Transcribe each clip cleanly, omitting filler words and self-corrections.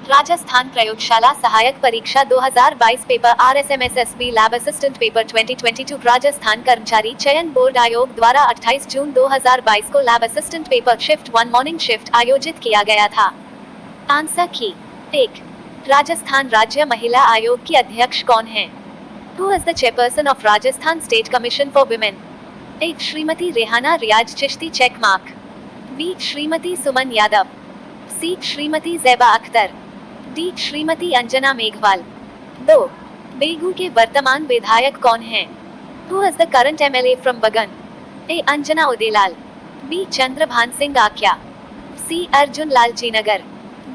राजस्थान प्रयोगशाला सहायक परीक्षा 2022 paper RSMSSB lab assistant paper 2022 Rajasthan कर्मचारी चयन बोर्ड आयोग द्वारा 28 जून 2022 को lab assistant paper shift 1 morning shift आयोजित किया गया था। आंसर की 1. राजस्थान राज्य महिला आयोग की अध्यक्ष कौन है? Who is the chairperson of Rajasthan State Commission for Women? 1. Shrimati Rehana Riyaz Chishti check mark. B. Shrimati Suman Yadav. C. Shrimati Zaiba Akhtar. D. Shrimati Anjana Meghwal. 2. Begun के वर्तमान विधायक कौन हैं? Who is the current MLA from Begun? A. Anjana Udailal. B. Chandrabhan Singh Akya. C. Arjun Lal Jingar.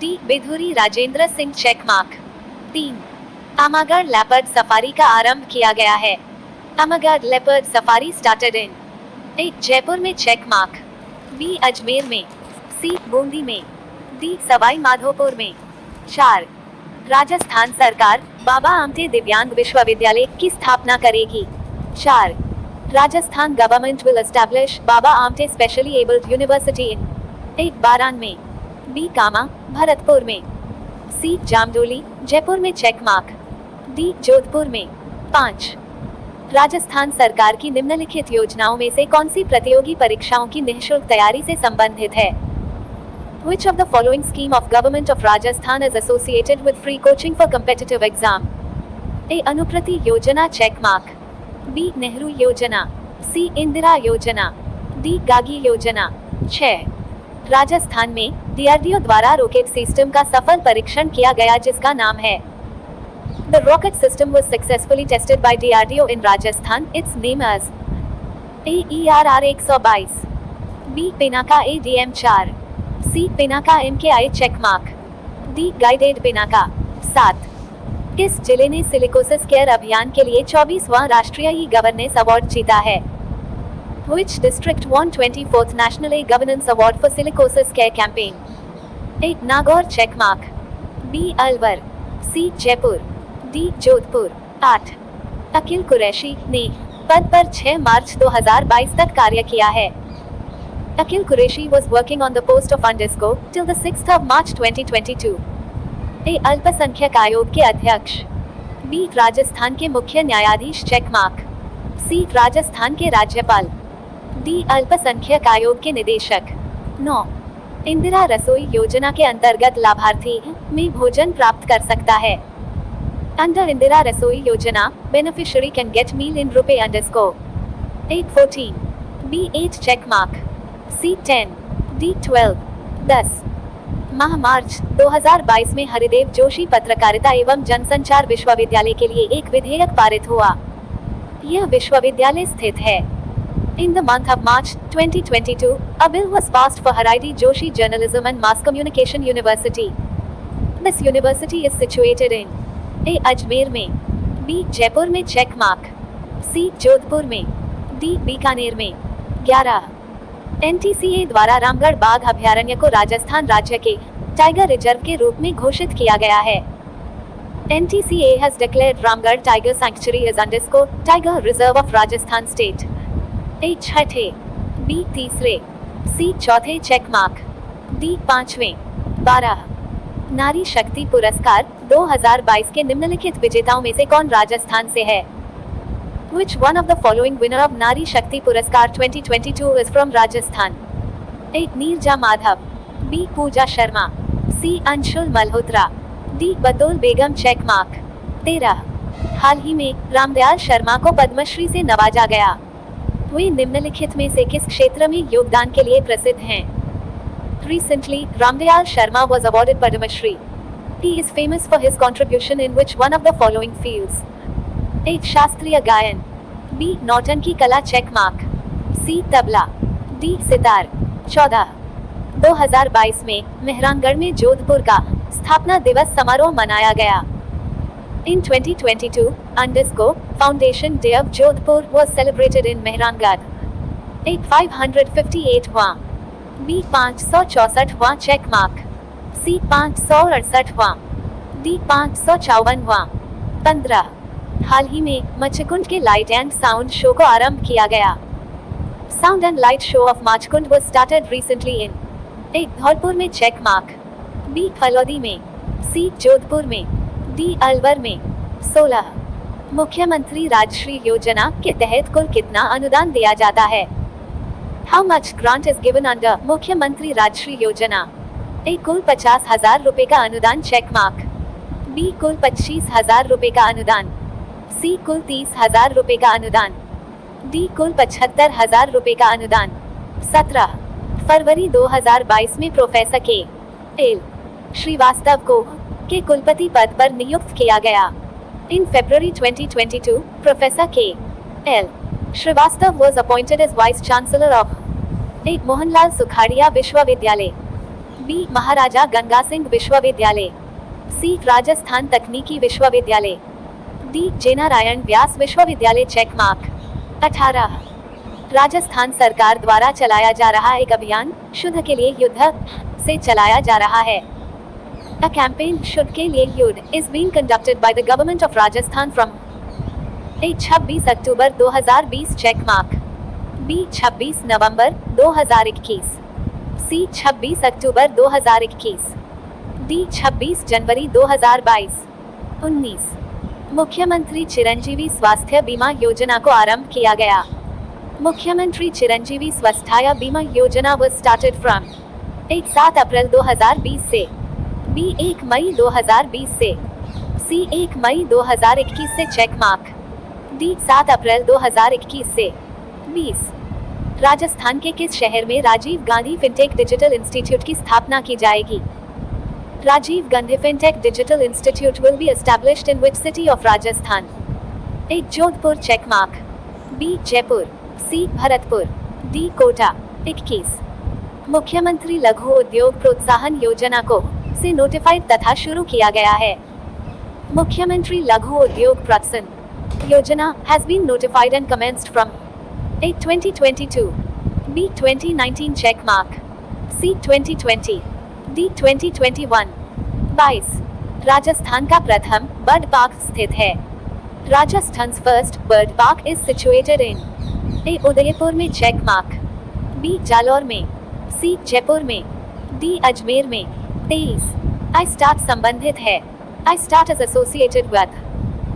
D. Bidhuri Rajendra Singh check mark. 3. Amagarh leopard safari का आरंभ किया गया है। Amagarh leopard safari started in 1. Jaipur में चेक मार्क। B. अजमेर में। C. बूंदी में। D. सवाई माधोपुर में। 4. राजस्थान सरकार बाबा आमटे दिव्यांग विश्वविद्यालय की स्थापना करेगी। 4. Rajasthan government will establish Baba Amte specially abled university in 1. Baran में। B. कामा भरतपुर में। C. जामडोली जयपुर में चेक मार्क। D. जोधपुर में। 5. राजस्थान सरकार की निम्नलिखित योजनाओं में से कौन सी प्रतियोगी परीक्षाओं की निःशुल्क तैयारी से संबंधित है? Which of the following scheme of government of Rajasthan is associated with free coaching for competitive exam? A. Anuprati योजना चेक मार्क। B. नेहरू योजना। C. इंदिरा योजना। D. गागी योजना। 6. राजस्थान में DRDO द्वारा रॉकेट सिस्टम का सफल परीक्षण किया गया जिसका नाम है। The rocket system was successfully tested by DRDO in Rajasthan. Its name is A. ERR 122। B. Pinaka ADM 4। C. Pinaka MKI check mark. D. Guided Pinaka. 7. किस जिले ने सिलिकोसिस केयर अभियान के लिए 24वां राष्ट्रीय ई गवर्नेंस अवार्ड जीता है? Which district won 24th National E-Governance Award for Silicosis Care Campaign? A. Nagaur check mark. B. Alwar. C. Jaipur. D. Jodhpur. 8. Akil Kureshi ने पद पर 6 मार्च 2022 तक कार्य किया है। Akil Qureshi was working on the post of underscore till the 6th of March 2022. A. अल्पसंख्यक आयोग के अध्यक्ष। B. राजस्थान के मुख्य न्यायाधीश चेक मार्क। C. राजस्थान के राज्यपाल। D. अल्पसंख्यक आयोग के निदेशक। 9. इंदिरा रसोई योजना के अंतर्गत लाभार्थी में भोजन प्राप्त कर सकता है। Under इंदिरा रसोई योजना beneficiary can get meal in rupee underscore 814। B. 8 check mark. C. 10। D. 12। 10 माह मार्च 2022 में हरिदेव जोशी पत्रकारिता एवं जनसंचार विश्वविद्यालय के लिए एक विधेयक पारित हुआ। यह विश्वविद्यालय स्थित है। In the month of March 2022, a bill was passed for Haridi Joshi Journalism and Mass Communication University. This university is situated in A. Ajmer में। B. जयपुर में चेक मार्क। C. जोधपुर में। D. बीकानेर में। 11 NTCA द्वारा रामगढ़ बाघ अभयारण्य को राजस्थान राज्य के टाइगर रिजर्व के रूप में घोषित किया गया है। NTCA has declared Ramgarh Tiger Sanctuary as underscore Tiger Reserve of Rajasthan State। A. 6 B. 3 C. 4 check mark. D. 5 12 नारी शक्ति पुरस्कार 2022 के निम्नलिखित विजेताओं में से कौन राजस्थान से है? Which one of the following winner of नारी शक्ति पुरस्कार 2022 is from Rajasthan? A. Neerja Madhav. B. Puja Sharma. C. Anshul Malhotra. D. बतौल बेगम चेक मार्क। 13 हाल ही में रामदयाल शर्मा को पद्मश्री से नवाजा गया। वे निम्नलिखित में से किस क्षेत्र में योगदान के लिए प्रसिद्ध हैं? Recently, Ramdayal Sharma was awarded Padma Shri. He is famous for his contribution in which one of the following fields? A. शास्त्रीय गायन। B. नौटंकी कला check mark. C. Tabla. D. Sitar. 14 2022 में मेहरानगढ़ में जोधपुर का स्थापना दिवस समारोह मनाया गया। In 2022, underscore Foundation Day of Jodhpur was celebrated in Mehrangarh। A. 558वां। B. 564वां चेक मार्क। C. 568वां। D. 554वां। 15 हाल ही में मचकुंड के लाइट एंड साउंड शो को आरंभ किया गया। Sound and light show off Machkund was started recently in A. Dholpur में चेक मार्क। B. फलौदी में। सी जोधपुर में, डी अलवर में। 16 मुख्यमंत्री राजश्री योजना के तहत कुल कितना अनुदान दिया जाता है? How much grant is given under मुख्यमंत्री राजश्री योजना? ए कुल 50,000 रुपए का अनुदान, चेक मार्क। बी कुल 25,000 रुपए का अनुदान। सी कुल 30,000 रुपए का अनुदान। डी कुल 75,000 रुपए का अनुदान। 17 फरवरी 2022 में प्रोफेसर के एल श्रीवास्तव को के कुलपति पद पर नियुक्त किया गया। इन February 2022, Professor K. L. Srivastava was appointed as Vice Chancellor of A. Mohanlal Sukhadia विश्वविद्यालय, B. महाराजा गंगा सिंह विश्वविद्यालय, C. राजस्थान तकनीकी विश्वविद्यालय, D. जेनारायण व्यास विश्वविद्यालय, चेक मार्क। 18 राजस्थान सरकार द्वारा चलाया जा रहा एक अभियान शुद्ध के लिए युद्ध से चलाया जा रहा है। A campaign शुद्ध के लिए युद्ध is being conducted by the government of Rajasthan from A. 26 October 2020, check mark. B. 26 November 2021, C. 26 October 2021, D. 26 January 2022। 19 मुख्यमंत्री चिरंजीवी स्वास्थ्य बीमा योजना को आरंभ किया गया। मुख्यमंत्री चिरंजीवी स्वास्थ्य बीमा योजना was started from A. 7 अप्रैल 2020 से, B. 1 मई 2020 से, C. 1 मई 2021 से, चेक मार्क। D. 7 अप्रैल 2021 से। 20 राजस्थान के किस शहर में Rajiv Gandhi Fintech Digital Institute की स्थापना की जाएगी? Rajiv Gandhi Fintech Digital Institute will be established in which city of Rajasthan? A. Jodhpur, check mark. B. Jaipur, C. Bharatpur, D. Kota. 21 मुख्यमंत्री लघु उद्योग प्रोत्साहन योजना को से नोटिफाइड तथा शुरू किया गया है। मुख्यमंत्री लघु उद्योग प्रोत्साहन योजना has been notified and commenced from A. 2022, B. 2019, check mark, C. 2020, D. 2021। 22 Rajasthan का प्रथम बर्ड पार्क स्थित है। राजस्थान's first bird park is situated in A. Udaipur में, चेक मार्क, B. जालौर में, C. जयपुर में, D. अजमेर में। 23 आई स्टार्ट संबंधित है। I start is associated with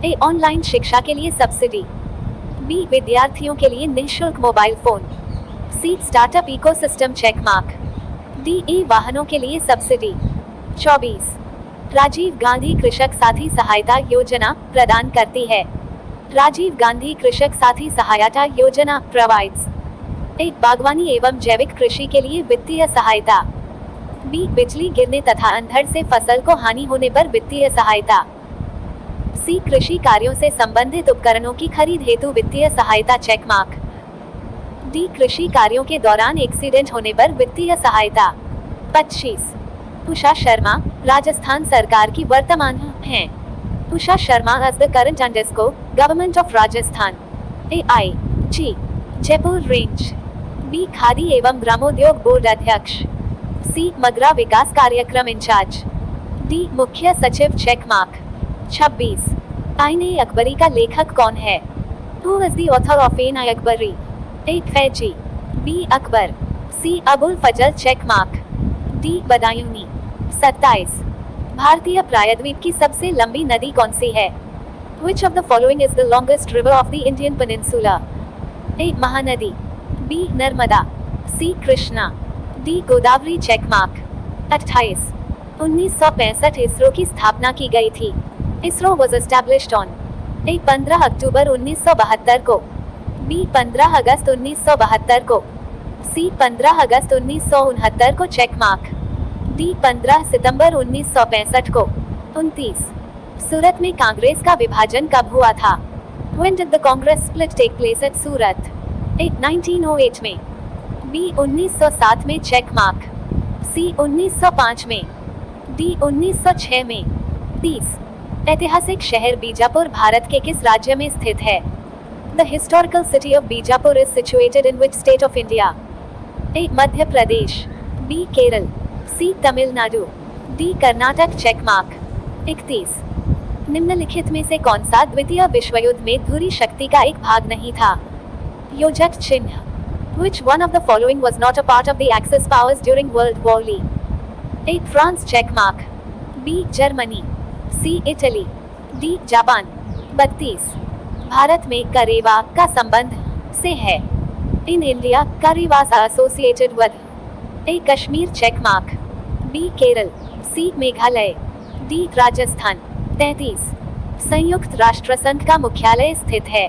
A. Online शिक्षा के लिए सब्सिडी, B. विद्यार्थियों के लिए निःशुल्क mobile phone, C. Startup ecosystem, check mark, D. ए. वाहनों के लिए सब्सिडी। 24 राजीव गांधी कृषक साथी सहायता योजना प्रदान करती है। राजीव गांधी कृषक साथी सहायता योजना प्रोवाइड्स A. बागवानी एवं जैविक कृषि के लिए वित्तीय सहायता, B. बिजली गिरने तथा अंधड़ से फसल को हानि होने पर वित्तीय सहायता, C. कृषि कार्यों से संबंधित उपकरणों की खरीद हेतु वित्तीय सहायता, चेक मार्क, D. कृषि कार्यों के दौरान एक्सीडेंट होने पर वित्तीय सहायता। 25 उषा शर्मा राजस्थान सरकार की वर्तमान हैं। Usha Sharma as the current underscore government of Rajasthan. A. I G Jaipur range, B. Khadi एवं ग्रामोद्योग बोर्ड अध्यक्ष, C. मगरा विकास कार्यक्रम इंचार्ज, D. मुख्य सचिव, चेक मार्क। 26 आईने अकबरी का लेखक कौन है? Who is the author of Ain Akbari? A. Faizi, B. Akbar, C. Abul Fazal, check mark, D. Badayuni. 27 भारतीय प्रायद्वीप की सबसे लंबी नदी कौन सी है? Which of the following is the longest river of the Indian peninsula? A. Mahanadi, B. Narmada, C. Krishna, D. Godavari, check mark. 28 1965 ISRO की स्थापना की गई थी। ISRO was established on A. 15 अक्टूबर 1972 को, B. 15 अगस्त 1972 को, C. 15 अगस्त 1969 को, चेक मार्क, D. 15 सितंबर 1965 को। 29 सूरत में कांग्रेस का विभाजन कब हुआ था? When did the Congress split take place at Surat? A. 1908 में, B. 1907 में, चेक मार्क, C. 1905 में, D. 1906 में। 30 ऐतिहासिक शहर बीजापुर भारत के किस राज्य में स्थित है? The historical city of Bijapur is situated in which state of India? A. Madhya Pradesh, B. Kerala, C. Tamil Nadu, D. Karnataka, check mark. 31 निम्नलिखित में से कौन सा द्वितीय विश्व युद्ध में धुरी शक्ति का एक भाग नहीं था? योजक चिन्ह Which one of the following was not a part of the Axis powers during World War II? A. France, check mark, B Germany, C Italy, D Japan. 32 Bharat में करेवा का संबंध से है। In India karewa associated with A Kashmir check mark, B Kerala, C Meghalaya, D Rajasthan. 33 संयुक्त राष्ट्र संघ का मुख्यालय स्थित है।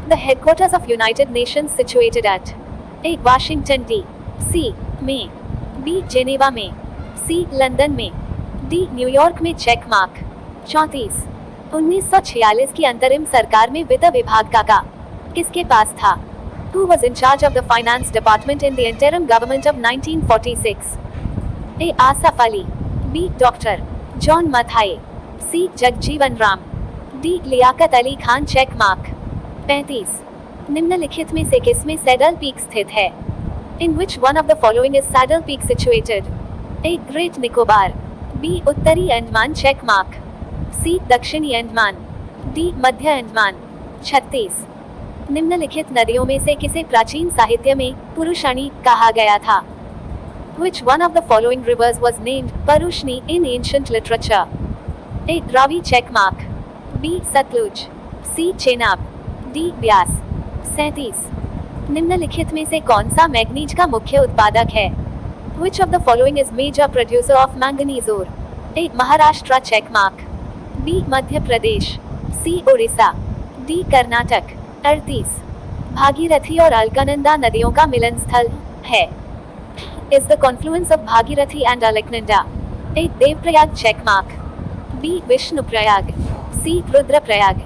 The headquarters of United Nations situated at A Washington D C में, बी जेनेवा में, सी लंदन में, डी न्यूयॉर्क में चेक मार्क। 34 1946 की अंतरिम सरकार में वित्त विभाग का किसके पास था? Who was in charge of the finance department in the interim government of 1946? A. Asaf Ali, B. Doctor John Mathai, C. Jagjivan Ram, D. Liaquat Ali Khan. Check mark. 35 निम्नलिखित में से किसमें सैडल पीक स्थित है? In which one of the following is Saddle Peak situated? A. Great Nicobar, B. उत्तरी Andaman. Check mark, C. दक्षिणी Andaman, D. मध्य अंडमान। 36 निम्नलिखित नदियों में से किसे प्राचीन साहित्य में पुरुषणी कहा गया था? Which one of the following rivers was named Parushni in ancient literature? A. Ravi. Check mark, B. Sutlej, C. Chenab, D. Beas. 37 निम्नलिखित में से कौन सा मैग्नीज का मुख्य उत्पादक है? Which of the following is major producer of manganese ore? A. Maharashtra. Check mark, B. Madhya Pradesh, C. Orissa, D. Karnataka. 38 Bhagirathi और अलकनंदा नदियों का मिलन स्थल है। Is the confluence of Bhagirathi and Alaknanda A. Devprayag. Check mark, B. Vishnuprayag, C. Rudraprayag,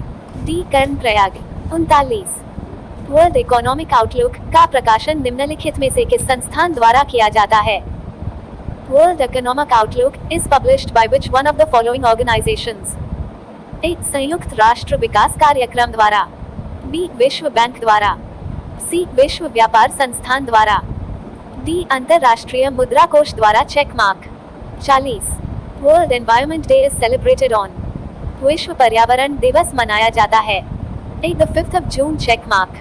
D. Karnaprayag. 39 World Economic Outlook का प्रकाशन निम्नलिखित में से किस संस्थान द्वारा किया जाता है? World Economic outlook is published by which one of the following organisations? A. संयुक्त राष्ट्र विकास कार्यक्रम द्वारा, B. विश्व बैंक द्वारा, C. विश्व व्यापार संस्थान द्वारा, D. अंतरराष्ट्रीय मुद्रा कोष द्वारा। Check mark. 40 World Environment Day is celebrated on. विश्व पर्यावरण दिवस मनाया जाता है। A. the 5th of June। Check mark,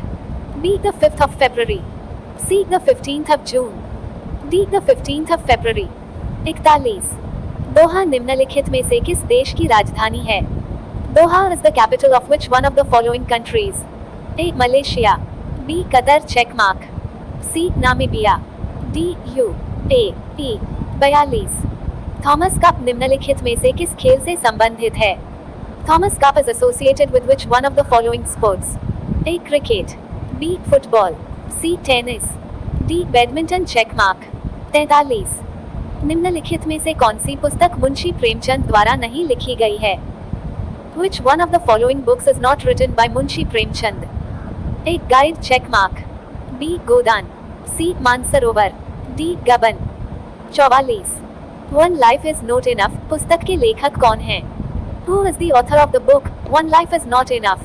B. the 5th of February, C. the 15th of June, D. the 15th of February। 41 दोहा निम्नलिखित में से किस देश की राजधानी है? दोहा is the capital of which one of the following countries? A. Malaysia, B. Qatar. Check mark, C. Namibia, D. UAE। 42 Thomas Cup निम्नलिखित में से किस खेल से संबंधित है? Thomas Cup is associated with which one of the following sports? A. Cricket, B. Football, C. Tennis, D. Badminton. Check mark. 43 निम्नलिखित में से कौन सी पुस्तक मुंशी प्रेमचंद द्वारा नहीं लिखी गई है? Which one of the following books is not written by Munshi Premchand? A. Guide. Check mark, B. Godan, C. Mansarovar, D. Gaban. 44 One Life is Not Enough पुस्तक के लेखक कौन हैं? Who is the author of the book One Life is Not Enough?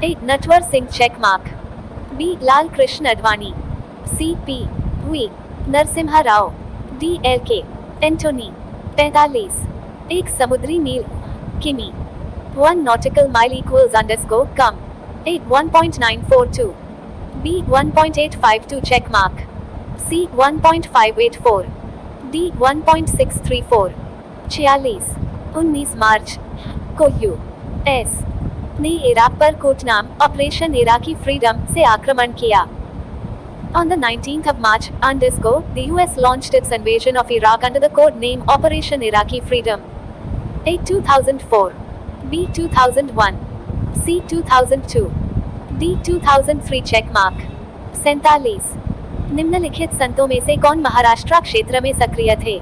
A. Natwar Singh. Check mark, B. Lal Krishna Advani, C. P. V. Narasimha Rao, D. L.K. Antony. 45 एक समुद्री मील किमी, 1 nautical mile equals underscore cum. A. 1.942, B. 1.852। check mark, C. 1.584, D. 1.634। 46 19 मार्च को US ने Iraq पर कोडनाम operation Iraqi freedom से आक्रमण किया। On the 19th of March, the US launched its invasion of Iraq under the code name Operation Iraqi Freedom. A. 2004, B. 2001, C. 2002, D. 2003। check mark। 47 निम्नलिखित संतों में से कौन महाराष्ट्र क्षेत्र में सक्रिय थे?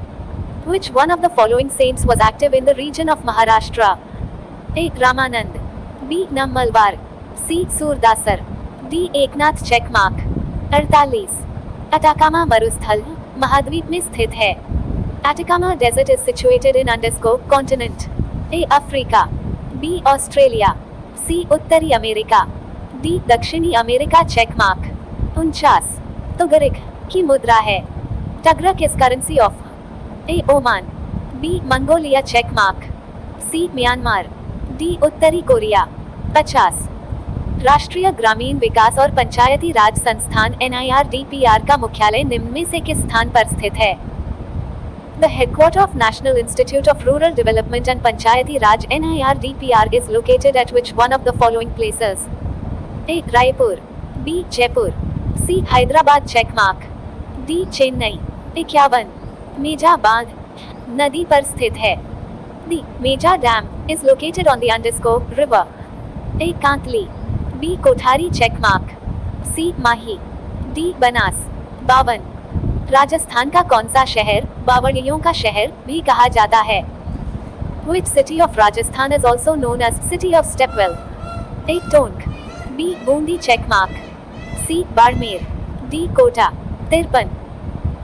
Which one of the following saints was active in the region of Maharashtra? A. Ramanand, B. नमलवार, C. सूरदासर, D. Eknath. check mark। 48 Atacama मरुस्थल महाद्वीप में स्थित है। Atacama Desert is situated in continent. A. Africa, B. Australia, C. उत्तरी America, D. दक्षिणी America. check mark। 49 tugrik की मुद्रा है। Tugrik is currency of A. Oman, B. Mongolia. check mark, C. Myanmar, D. उत्तरी कोरिया। 50 राष्ट्रीय ग्रामीण विकास और पंचायती राज संस्थान NIRDPR का मुख्यालय निम्न में से किस स्थान पर स्थित है? The headquarters of National Institute of Rural Development and Panchayati Raj (NIRDPR) is located at which one of the following places? A. Raipur, B. Jaipur, C. Hyderabad checkmark, D. Chennai. 51. मेजा बांध नदी पर स्थित है. The Meja Dam is located on the Andisco River. A. Kantli, B. Kothari checkmark, C. Mahi, D. Banas. 52. Rajasthan का कौन सा शहर बावड़ियों का शहर भी कहा जाता है? Which city of Rajasthan is also known as City of Stepwell? A. Tonk, B. Bundi checkmark, C. Barmer, D. Kota. 53.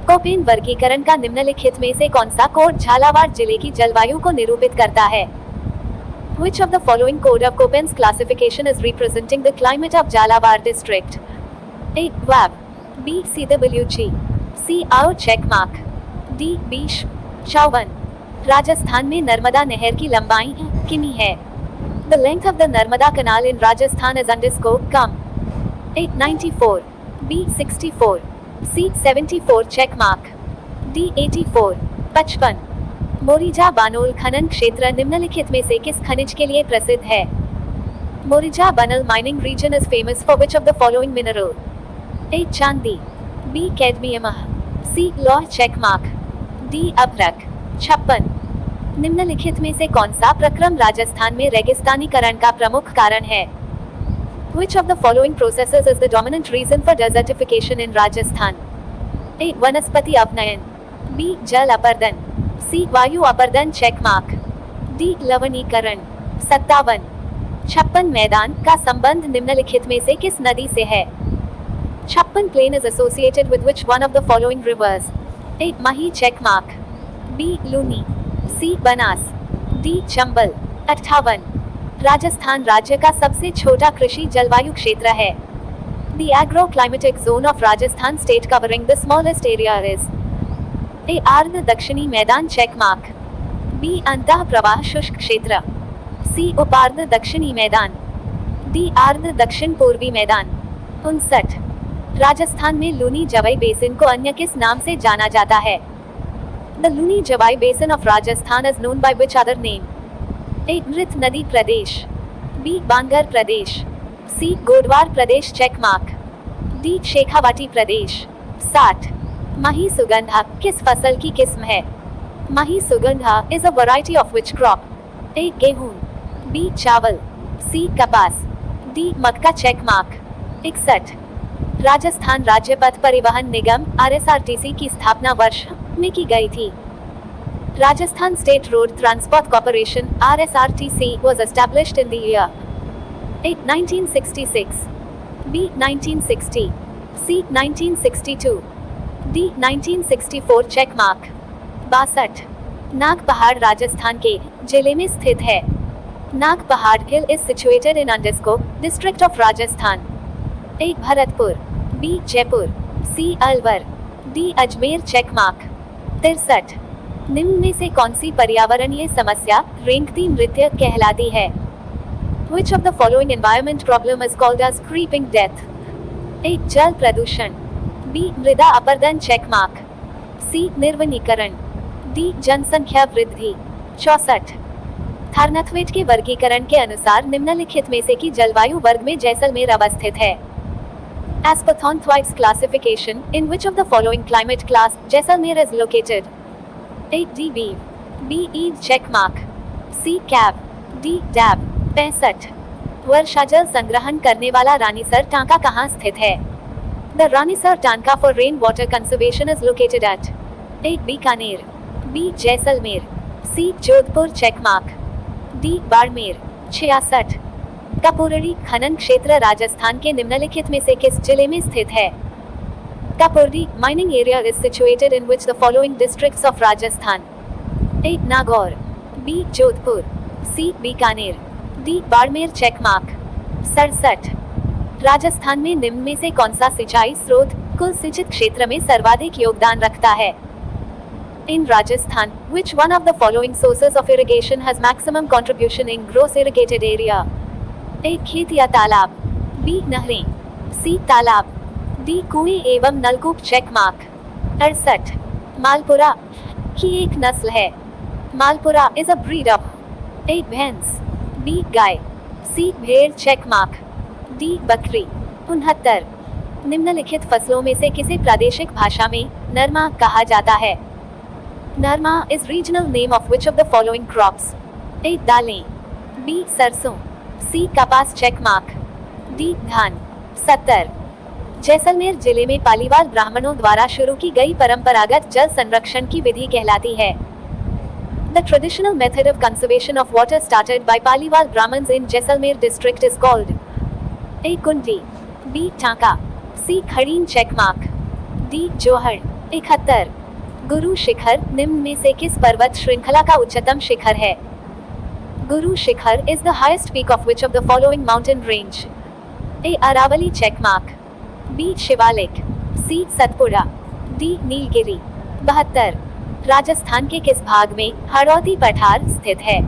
Koppen वर्गीकरण का निम्नलिखित में से कौन सा कोड झालावाड़ जिले की जलवायु को निरूपित करता है? Which of the following code of Köppen's classification is representing the climate of Jhalawar district? A. WAB, B. CWG, C. आओ checkmark, D. बीश. 54. राजस्थान में नर्मदा नहर की लंबाई किमी है? The length of the Narmada Canal in Rajasthan is Andisco come. A. 94, B. 64, C. 74 checkmark, D. 84. 55. Morija बानोल खनन क्षेत्र निम्नलिखित में से किस खनिज के लिए प्रसिद्ध है? Morija Banol mining region is famous for which of the following mineral? A. चांदी, B. Cadmium, C. लौह checkmark, D. अभ्रक. 56. निम्नलिखित में से कौन सा प्रक्रम राजस्थान में रेगिस्तानीकरण का प्रमुख कारण है? Which of the following processes is the dominant reason for desertification in Rajasthan? A. वनस्पति अपनयन, B. जल अपर्दन, C. वायु अपर्दन checkmark, D. लवणीकरण. 57. छप्पन मैदान का संबंध निम्नलिखित में से किस नदी से है? Chappan plain is associated with which one of the following rivers? A. Mahi checkmark, B. Luni, C. Banas, D. Chambal. 58. Rajasthan राज्य का सबसे छोटा कृषि जलवायु क्षेत्र है. The agroclimatic zone of Rajasthan state covering the smallest area is? A. आर्द्र दक्षिणी मैदान checkmark, B. अंतः प्रवाह शुष्क क्षेत्र, C. उपार्द्र दक्षिणी मैदान, D. आर्द्र दक्षिण पूर्वी मैदान. 59. राजस्थान में लूनी जवाई बेसिन को अन्य किस नाम से जाना जाता है? The Luni Javai basin of Rajasthan is known by which other name? A. मृत नदी प्रदेश, B. बांगर प्रदेश, C. गोडवार प्रदेश checkmark, D. शेखावाटी प्रदेश. 60. माही सुगंधा किस फसल की किस्म है? माही Sugandha is a variety of which crop? A. गेहूं, B. चावल, C. कपास, D. मक्का checkmark. 61. राजस्थान राज्य पथ परिवहन निगम RSRTC की स्थापना वर्ष में की गई थी? Rajasthan state road transport corporation RSRTC was established in the year? A. 1966, B. 1960, C. 1962, D. 1964 checkmark. 62. नाग पहाड़ राजस्थान के जिले में स्थित है? नाग पहाड़ हिल is situated in Andisco district of Rajasthan. A. Bharatpur, B. Jaipur, C. Alwar, D. Ajmer checkmark. 63. निम्न में से कौन सी पर्यावरणीय समस्या रेंगती नृत्य कहलाती है? Which of the following environment problem is called as creeping death? A. जल प्रदूषण, B. मृदा अपरदन checkmark, C. निर्वनीकरण, D. जनसंख्या वृद्धि. 64. थारनाथवेट के वर्गीकरण के अनुसार निम्नलिखित में से की जलवायु वर्ग में जैसलमेर अवस्थित है? As per Thornthwaite's classification, in which of the following climate class Jaisalmer is located? A. DB, B. E checkmark, C. Cab, D. Dab. 65. वर्षाजल संग्रहण करने वाला रानीसर टांका कहाँ स्थित है? The Ranisar Tanka for rainwater conservation is located at? A. Bikaner, B. Jaisalmer, C. Jodhpur checkmark, D. Barmer. 66. कपूरड़ी खनन क्षेत्र राजस्थान के निम्नलिखित में से किस जिले में स्थित है? Kapurdi mining area is situated in which the following districts of Rajasthan? A. Nagaur, B. Jodhpur, C. Bikaner, D. Barmer checkmark. 67. Rajasthan में निम्न में से कौन सा सिंचाई स्रोत कुल सिंचित क्षेत्र में सर्वाधिक योगदान रखता है? In Rajasthan, which one of the following sources of irrigation has maximum contribution in gross irrigated area? A. खेत या तालाब, B. नहरें, C. तालाब, D. कुएं एवं नलकूप checkmark. 68. मालपुरा की एक नस्ल है। Malpura is a breed of A भैंस, बी गाय, सी भेड़ चेक मार्क, डी बकरी। 69 निम्नलिखित फसलों में से किसे प्रादेशिक भाषा में नरमा कहा जाता है? Narma is regional name of which of the following crops? A दालें, बी सरसों, सी कपास चेक मार्क, डी धान। 70 जैसलमेर जिले में पालीवाल ब्राह्मणों द्वारा शुरू की गई परंपरागत जल संरक्षण की विधि कहलाती है। The traditional method of conservation of water started by Paliwal Brahmins in Jaisalmer district is called A. Kundi, B. Tanka, C. Khadeen check mark, D. Johar। 71 Guru Shikhar निम्न में से किस पर्वत श्रृंखला का उच्चतम शिखर है? Guru Shikhar is the highest peak of which of the following mountain range? A. Aravali check mark, B. Shivalik, C. Satpura, D. Nilgiri. 72 Rajasthan के किस भाग में हाड़ौती पठार स्थित है?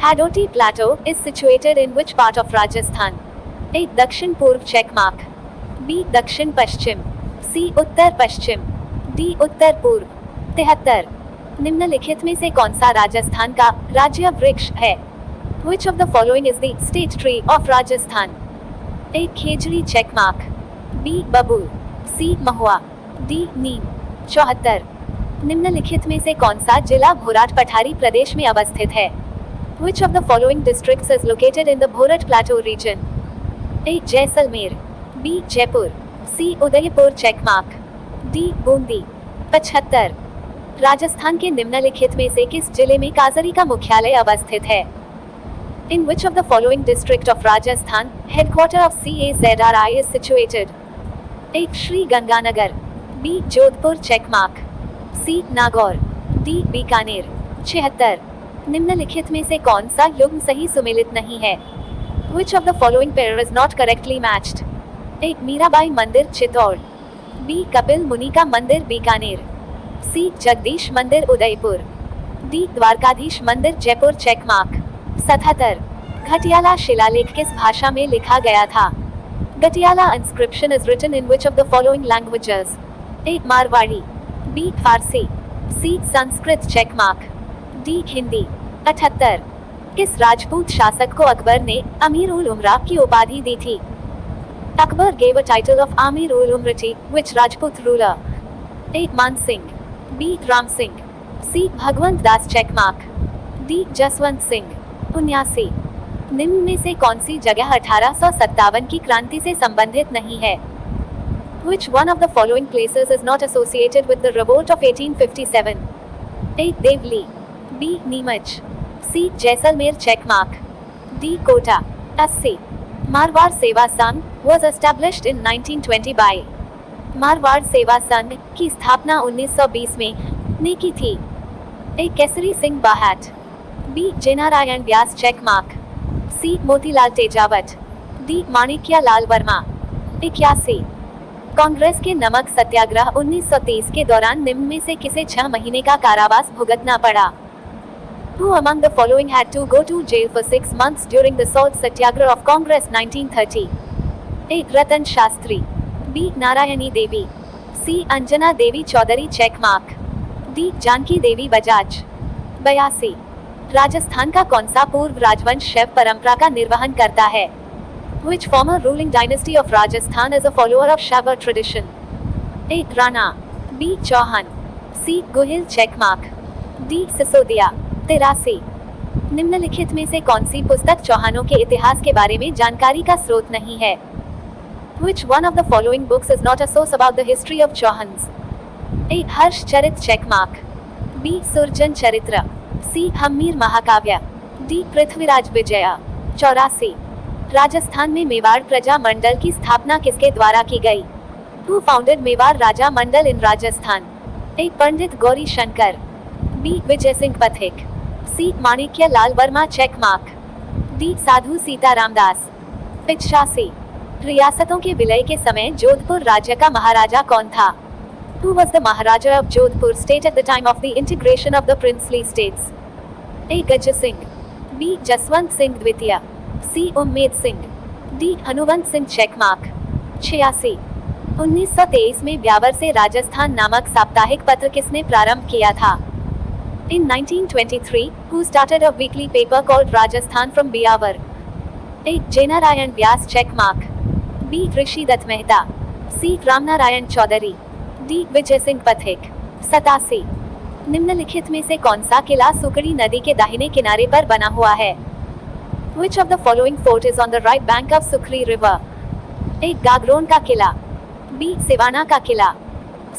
Hadoti plateau is situated in which part of Rajasthan? A. दक्षिण पूर्व चेक मार्क, बी. दक्षिण पश्चिम, सी. उत्तर पश्चिम, डी. उत्तर पूर्व। 73 निम्नलिखित में से कौन सा राजस्थान का राज्य वृक्ष है? Which of the following is the state tree of Rajasthan? A. Khejri check mark, B. Babul, C. Mahua, D. नीम। 74 निम्नलिखित में से कौन सा जिला भोराट पठारी प्रदेश में अवस्थित है? Which of the following districts is located in the Bhorat Plateau region? A. Jaisalmer, B. Jaipur, C. Udaipur check mark, D. Bundi. 75 Rajasthan के निम्नलिखित में से किस जिले में काजरी का मुख्यालय अवस्थित है? In which of the following district of Rajasthan headquarter of CAZRI is situated? A. Sri Ganganagar, B. Jodhpur check mark, C. Nagaur, D. Bikaner. 76 निम्नलिखित में से कौन सा युग्म सही सुमेलित नहीं है? Which of the following pair is not correctly matched? A. Mirabai मंदिर चित्तौड़, बी. कपिल मुनि का मंदिर बीकानेर, सी. जगदीश मंदिर उदयपुर, डी. द्वारकाधीश मंदिर जयपुर चेक मार्क। 77 घटियाला शिलालेख किस भाषा में लिखा गया था? Ghatiyala inscription is written in which of the following languages? A. Marwari, B. Farsi, C. Sanskrit check mark, D. Hindi. 78 किस राजपूत शासक को अकबर ने अमीर उल उमरा की उपाधि दी थी? Akbar gave a title of Amir ul Umrati which Rajput ruler? A. Man Singh, B. Ram Singh, C. Bhagwant Das check mark, D. Jaswant Singh. 79 निम्न में से कौन सी जगह 1857 की क्रांति से संबंधित नहीं है? Which one of the following places is not associated with the revolt of 1857? A. Deoli, B. Neemuch, C. Jaisalmer check mark, D. Kota. 80 Marwar Seva Sangh was established in 1920 by? Marwar Seva संघ की स्थापना 1920 में ने की थी? A. Kesari Singh Barhat, B. Jainarayan Vyas check mark, C. Motilal Tejawat, D. Manikya Lal Verma. 81 Congress के नमक सत्याग्रह 1930 के दौरान निम्न में से किसे 6 महीने का कारावास भुगतना पड़ा? Who among the following had to go to jail for 6 months during the salt satyagrah of Congress 1930? A. Ratan Shastri, B. Narayani Devi, C. Anjana Devi Chaudhary check mark, D. Janaki Devi Bajaj. 82 Rajasthan का कौन सा पूर्व राजवंश शैव परंपरा का निर्वहन करता है? Which former ruling dynasty of Rajasthan is a follower of Shaiva tradition? A. Rana, B. Chauhan, C. Gohil check mark, D. Sisodia। 83 निम्नलिखित में से कौन सी पुस्तक चौहानों के इतिहास के बारे में जानकारी का स्रोत नहीं है? Which one of the following books is not a source about the history of Chauhans? A. Harsh Charit check mark, B. Surjan चरित्र, C. हम्मीर महाकाव्य, D. पृथ्वीराज विजया। 84 राजस्थान में मेवाड़ प्रजा मंडल की स्थापना किसके द्वारा की गई? Who founded Mewar Raja Mandal in Rajasthan? A. Pandit Gauri Shankar, B. Vijay Singh Pathik, C. Manikya Lal Verma check mark, D. साधु सीता रामदास। 85 रियासतों के विलय के समय जोधपुर राज्य का महाराजा कौन था? Who was the Maharaja of Jodhpur state at the time of the integration of the princely states? A. गज सिंह, B. जसवंत सिंह द्वितीय, C. Ummed Singh, D. Hanuvant Singh check mark. 86 1923 में ब्यावर से राजस्थान नामक साप्ताहिक पत्र किसने प्रारंभ किया था? In 1923, who started a weekly paper called Rajasthan from Biawar? A. Jainarayan Vyas check mark. B. Rishi Dutt Mehta. C. Ramnarayan Chaudhary. D. Vijay Singh Pathik. 87. निम्नलिखित में से कौन सा किला सुकड़ी नदी के दाहिने किनारे पर बना हुआ है? Which of the following fort is on the right bank of Sukri river? A. Gagron का किला. B. सिवाना का किला.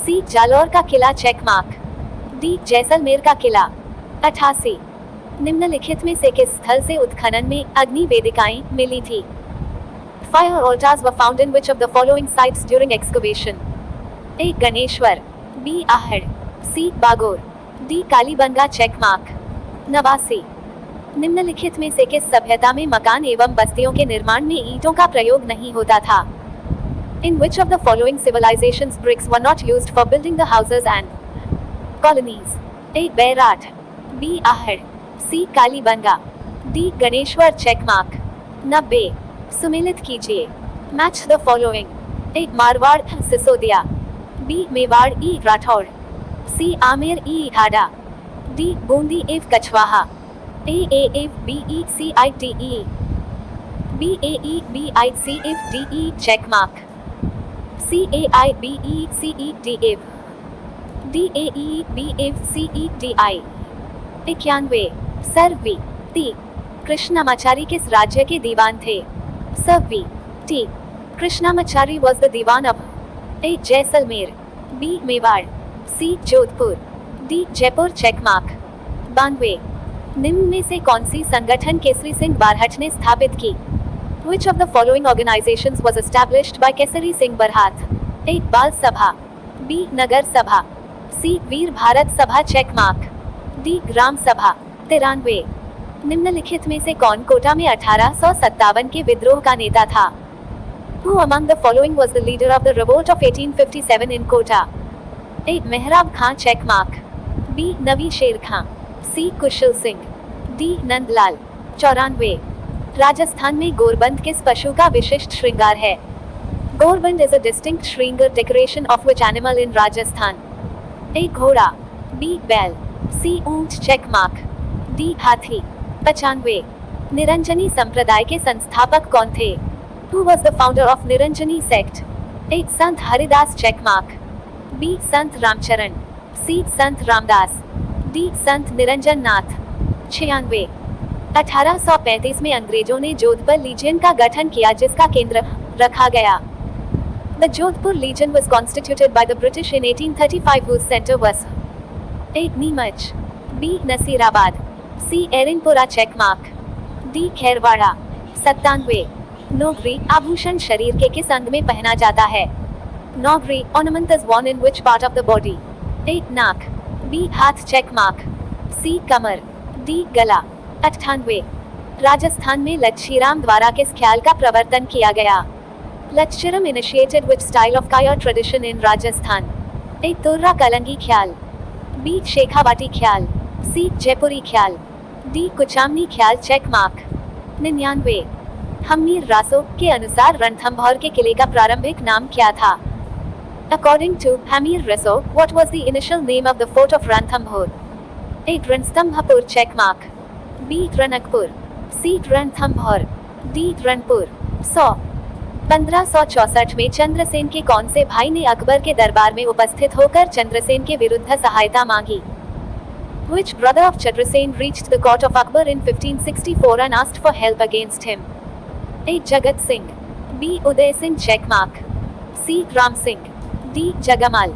C. जालौर का किला चेक मार्क. D. जैसलमेर का किला. 88. निम्नलिखित में से किस स्थल से उत्खनन में अग्नि वेदिकाएं मिली थी? Fire altars were found in which of the following sites during excavation? A. Ganeshwar. B. Ahar. C. Bagor. D. Kalibangan check mark. 89. निम्नलिखित में से किस सभ्यता में मकान एवं बस्तियों के निर्माण में ईंटों का प्रयोग नहीं होता था? In which of the following civilizations bricks were not used for building the houses and colonies? A. Bairath. B. Ahar. C. Kalibangan. D. Ganeshwar check mark. 90. सुमेलित कीजिए. Match the following. A. Marwar Sisodia. B. Mewar E Rathore. C. Amer E Hada. D. Bundi एव Kachhwaha. A. B. E. C. I. D. E. B. A. E. B. I. C. F. D. E. check mark. C. A. I. B. E. C. E. D. F. D. A. E. B. F. C. E. D. I. 91. Sir V. T. Krishnamachari किस राज्य के दीवान थे? Sir V. T. Krishnamachari was the Diwan of A. Jaisalmer. B. Mewar. C. Jodhpur. D. Jaipur check mark. 92. निम्न में से कौन सी संगठन केसरी सिंह बारहट ने स्थापित की? Which of the following organizations was established by Kesari Singh बरहात? A. बाल सभा. B. नगर सभा. C. वीर भारत सभा चेक मार्क. D. ग्राम सभा. 93. निम्नलिखित में से कौन कोटा में 1857 के विद्रोह का नेता था? Who among the following was the leader of the revolt of 1857 in Kota? A. मेहराब खां चेक मार्क. B. नवी शेर खां. C. कुशल सिंह. D. नंदलाल. 94. राजस्थान में गोरबंद किस पशु का विशिष्ट श्रृंगार है? गोरबंद is a distinct श्रृंगार decoration of which animal in Rajasthan? A. घोड़ा. B. बैल. C. ऊंट चेक मार्क. D. हाथी. 95. निरंजनी संप्रदाय के संस्थापक कौन थे? Who was the founder of Niranjani sect? A. Sant Haridas check mark. B. Sant Ramcharan. C. Sant Ramdas. D. संत निरंजन नाथ. 96. 1835 में अंग्रेजों ने जोधपुर लीजियन का गठन किया जिसका केंद्र रखा गया. The Jodhpur Legion was constituted by the British in 1835 whose center was A. Neemuch. B. Nasirabad. C. Erinpura check mark. D. Kherwara. 97. नौगरी आभूषण शरीर के किस अंग में पहना जाता है? Naugari ornament is worn in which part of the body? A. नाक. B. हाथ चेक मार्क. C. कमर. D. गला. 98. राजस्थान में लच्छीराम द्वारा किस ख्याल का प्रवर्तन किया गया? Lachhiram initiated which style of kaya tradition in Rajasthan? A. तुर्रा कलंगी ख्याल. B. शेखावाटी ख्याल. C. जयपुरी ख्याल. D. कुचामनी ख्याल चेक मार्क. 99. हमीर रासो के अनुसार रणथंभौर के किले का प्रारंभिक नाम क्या था? According to Hamir Raso, what was the initial name of the fort of Ranthambore? A. Ranstambhapur check mark. B. Ranakpur. C. Ranthambore. D. Ranpur. 100. 1564 में चंद्रसेन के कौन से भाई ने अकबर के दरबार में उपस्थित होकर चंद्रसेन के विरुद्ध सहायता मांगी? Which brother of Chandrasen reached the court of Akbar in 1564 and asked for help against him? A. Jagat Singh. B. Uday Singh check mark. C. Ram Singh. D. Jagamal.